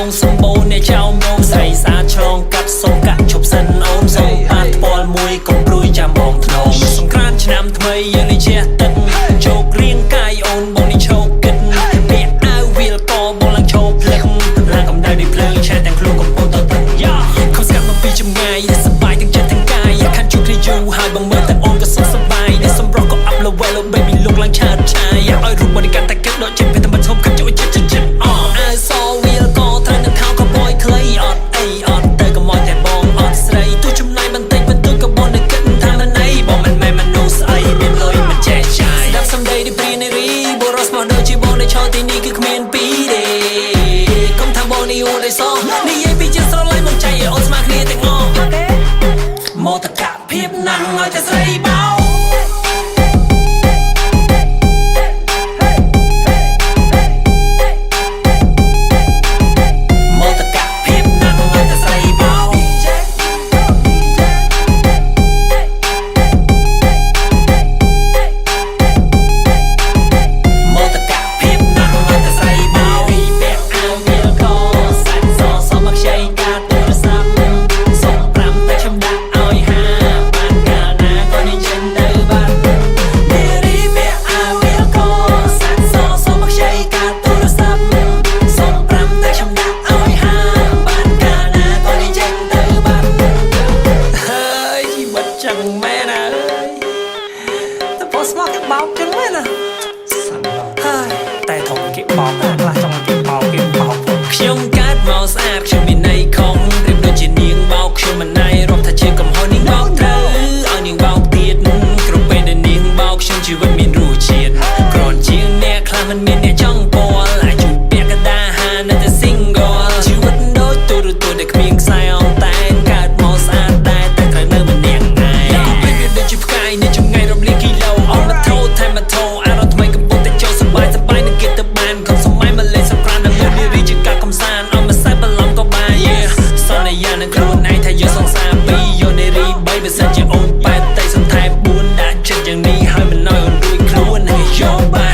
ងសម្បូរអ្នកចៅមកស្រីសាឆ្លងកាត់សុំកាក់ឈប់សិនអូនសុំបាត់ផ្ពាល់មួយកុំព្រួយចាំបងធ្នងសង្គ្រាមឆ្នាំថ្មីយើងនេះជះទឹកជោគរៀងកាយអូនបងនេះឈោកគិតពាក់អាវវាលកបងឡើងឈោផ្លឹកឡើងកំដៅនេះភ្លើងឆេះទាំងខ្លួនកំពុងតតឹងខំស្កាត់មកពីចម្ងាយសប្បាយទាំងចិត្តទាំងកាយខាត់ជួបគ្នាយូរហើយបងមើលតែអូនក៏សុខសប្បាយនេះសម្រស់ក៏អាប់លវែល baby លោកឡើងឆើតឆាយឲ្យរូបបរិការតែគិតដូចជាពេលតែមិនឈប់គិតជួយចិត្តអាសវាលក៏ត្រូវនឹងខោក៏បយខ្លីអត់អីអត់ទៅក៏មកតែបងអត់ស្រីទោះចំណាយបន្តិចបន្តួចក៏បងនៅគិតថាមិនអីបងមិនមែនមនុស្សស្អីមានលុយមិនចេះចាយស្ដាប់សំដីនេះព្រានារីបរសមកដូចជាបងដែលឈរទីនេះគឺគ្មានពីរទេកុំថាបងនេះអូនដែលសោះនិយាយពីចិត្តស្រឡាញ់មកใจឲ្យអូនស្មើគ្នាទាំងអស់មកតកភាពណាស់ឲ្យតែស្រីបោស្មោះគេបោកចឹងមែនណាហើយតែធំគេបោកខ្លះចង់គេបោកខ្ញុំកើតមកស្អាតខ្ញុំមានន័យខំរៀបដូចជានាងបោកខ្ញុំមិនណៃរាប់ថាជាកំហុសនាងបោកត្រូវឲ្យនាងបោកទៀតគ្រប់ពេលដែលនាងបោកខ្ញុំជីវិតមានរសជាតិគ្រាន់ជាងអ្នកខ្លះមិនមានអ្នកចង់ពាល់អាចជួយពាក់កណ្ដាហានៅតែ single ជីវិតដូចទូរទស្សន៍ដែលគ្មានខ្សែអងតែកើតមកស្អាតតែត្រូវនៅម្នាក់ឯងពេលវាដូចជាផ្កាយនៅចម្ងាយរំលាយគីឡូថែមថោអារម្មណ៍ថ្មីកំពុងតែចូលសប្បាយនឹងគិតទៅបានកុំសម័យមកលេងសង្គ្រាមនៅលើនារីជាការកំសាន្តអមមិនសែបបន្លំក៏បានសន្យានឹងខ្លួនឯងថាយកសង្សារពីយកនារី3បើសិនជាអូនប៉ែតតែសន្ថែម4ដាក់ចិត្តយ៉ាងនេះហើយមិនឲ្យអូនរួចខ្លួនយក